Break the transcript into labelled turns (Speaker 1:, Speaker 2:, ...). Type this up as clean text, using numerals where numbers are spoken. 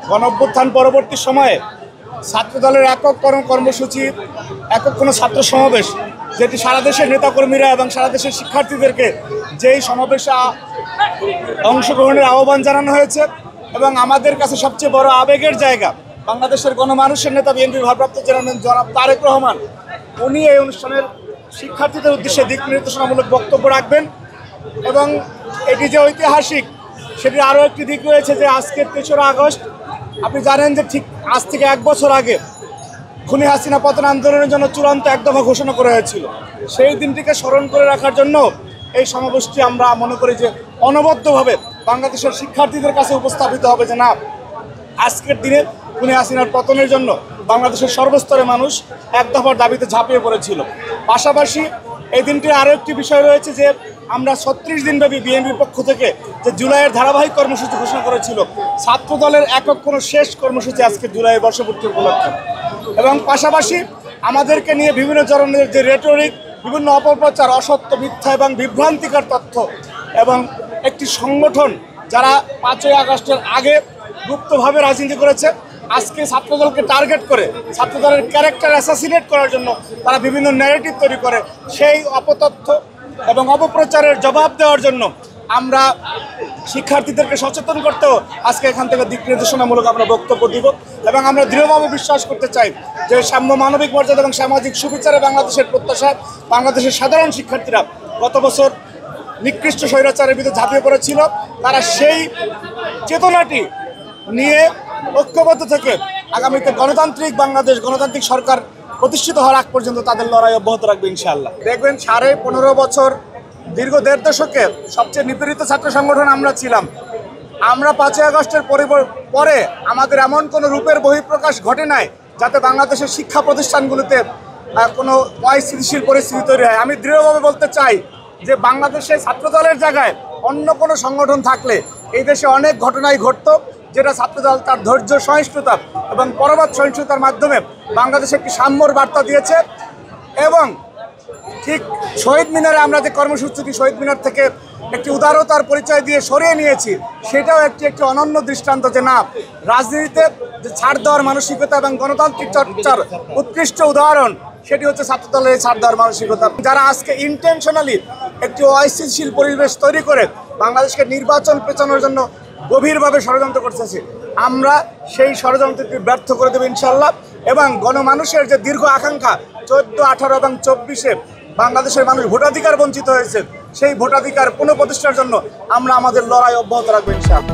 Speaker 1: গণঅভ্যুত্থান পরবর্তী সময়ে ছাত্রদলের একক কর্মসূচি, একক কোনো ছাত্র সমাবেশ, যেটি সারা দেশের নেতাকর্মীরা এবং সারা দেশের শিক্ষার্থীদেরকে যেই সমাবেশে অংশগ্রহণের আহ্বান জানানো হয়েছে, এবং আমাদের কাছে সবচেয়ে বড় আবেগের জায়গা বাংলাদেশের গণমানুষের নেতা বিএনপির ভারপ্রাপ্ত চেয়ারম্যান জনাব তারেক রহমান, উনি এই অনুষ্ঠানের শিক্ষার্থীদের উদ্দেশ্যে দিক নির্দেশনামূলক বক্তব্য রাখবেন। এবং এটি যে ঐতিহাসিক, সেটির আরও একটি দিক রয়েছে যে আজকে ৩রা আগস্ট, আপনি জানেন যে ঠিক আজ থেকে 1 বছর আগে খুনি হাসিনা পতন আন্দোলনের জন্য চূড়ান্ত এক দফা ঘোষণা করা হয়েছিল। সেই দিনটিকে স্মরণ করে রাখার জন্য এই সমাবেশটি আমরা মনে করি যে অনবদ্যভাবে বাংলাদেশের শিক্ষার্থীদের কাছে উপস্থাপিত হবে যে না, আজকের দিনে খুনি হাসিনার পতনের জন্য বাংলাদেশের সর্বস্তরের মানুষ এক দফার দাবিতে ঝাঁপিয়ে পড়েছিল। পাশাপাশি এই দিনটির আরও একটি বিষয় রয়েছে যে আমরা 36 দিনব্যাপী বিএনপির পক্ষ থেকে যে জুলাইয়ের ধারাবাহিক কর্মসূচি ঘোষণা করেছিল, ছাত্র দলের একক কোনো শেষ কর্মসূচি আজকে জুলাইয়ের বর্ষপূর্তি উপলক্ষে। এবং পাশাপাশি আমাদেরকে নিয়ে বিভিন্ন ধরনের যে রেটরিক, বিভিন্ন অপপ্রচার, অসত্য, মিথ্যা এবং বিভ্রান্তিকর তথ্য, এবং একটি সংগঠন যারা 5ই আগস্টের আগে গুপ্তভাবে রাজনীতি করেছে, আজকে ছাত্রদলকে টার্গেট করে ছাত্রদলের ক্যারেক্টার অ্যাসাসিনেট করার জন্য তারা বিভিন্ন ন্যারেটিভ তৈরি করে, সেই অপতথ্য এবং অপপ্রচারের জবাব দেওয়ার জন্য আমরা শিক্ষার্থীদেরকে সচেতন করতেও আজকে এখান থেকে দিক নির্দেশনামূলক আমরা বক্তব্য দিব। এবং আমরা দৃঢ়ভাবে বিশ্বাস করতে চাই যে সাম্য, মানবিক মর্যাদা এবং সামাজিক সুবিচারে বাংলাদেশের প্রত্যাশা, বাংলাদেশের সাধারণ শিক্ষার্থীরা গত বছর নিকৃষ্ট স্বৈরাচারের বিরুদ্ধে ঝাঁপিয়ে পড়েছিল, তারা সেই চেতনাটি নিয়ে ঐক্যবদ্ধ থেকে আগামীতে গণতান্ত্রিক বাংলাদেশ, গণতান্ত্রিক সরকার প্রতিষ্ঠিত হওয়ার আগ পর্যন্ত তাদের লড়াই অব্যাহত রাখবে ইনশাআল্লাহ। দেখবেন 15.5 বছর, দীর্ঘ 1.5 দশকে সবচেয়ে নিপীড়িত ছাত্র সংগঠন আমরা ছিলাম। আমরা 5ই আগস্টের পরে আমাদের এমন কোনো রূপের বহিঃপ্রকাশ ঘটে নাই যাতে বাংলাদেশের শিক্ষা প্রতিষ্ঠানগুলোতে কোনো অস্থিতিশীল পরিস্থিতি তৈরি হয়। আমি দৃঢ়ভাবে বলতে চাই যে বাংলাদেশে ছাত্রদলের জায়গায় অন্য কোনো সংগঠন থাকলে এই দেশে অনেক ঘটনাই ঘটতো, যেটা ছাত্রদল তার ধৈর্য, সহিষ্ণুতা এবং পরবর্তী সহিষ্ণুতার মাধ্যমে বাংলাদেশে একটি সাম্যর বার্তা দিয়েছে। এবং ঠিক শহীদ মিনারে আমরা যে কর্মসূচিটি শহীদ মিনার থেকে একটি উদারতার পরিচয় দিয়ে সরিয়ে নিয়েছি, সেটাও একটি অনন্য দৃষ্টান্ত যে না, রাজনীতিতে যে ছাড় দেওয়ার মানসিকতা এবং গণতান্ত্রিক চর্চার উৎকৃষ্ট উদাহরণ সেটি হচ্ছে ছাত্রদলের এই ছাড় দেওয়ার মানসিকতা। যারা আজকে ইন্টেনশনালি একটি অস্থিতিশীল পরিবেশ তৈরি করে বাংলাদেশকে নির্বাচন পেছানোর জন্য গভীরভাবে ষড়যন্ত্র করতেছে, আমরা সেই ষড়যন্ত্রটি ব্যর্থ করে দেব ইনশাআল্লাহ। এবং গণমানুষের যে দীর্ঘ আকাঙ্ক্ষা 14, 18 এবং 24-এ বাংলাদেশের মানুষ ভোটাধিকার বঞ্চিত হয়েছে, সেই ভোটাধিকার পুনঃপ্রতিষ্ঠার জন্য আমরা আমাদের লড়াই অব্যাহত রাখবো ইনশাআল্লাহ।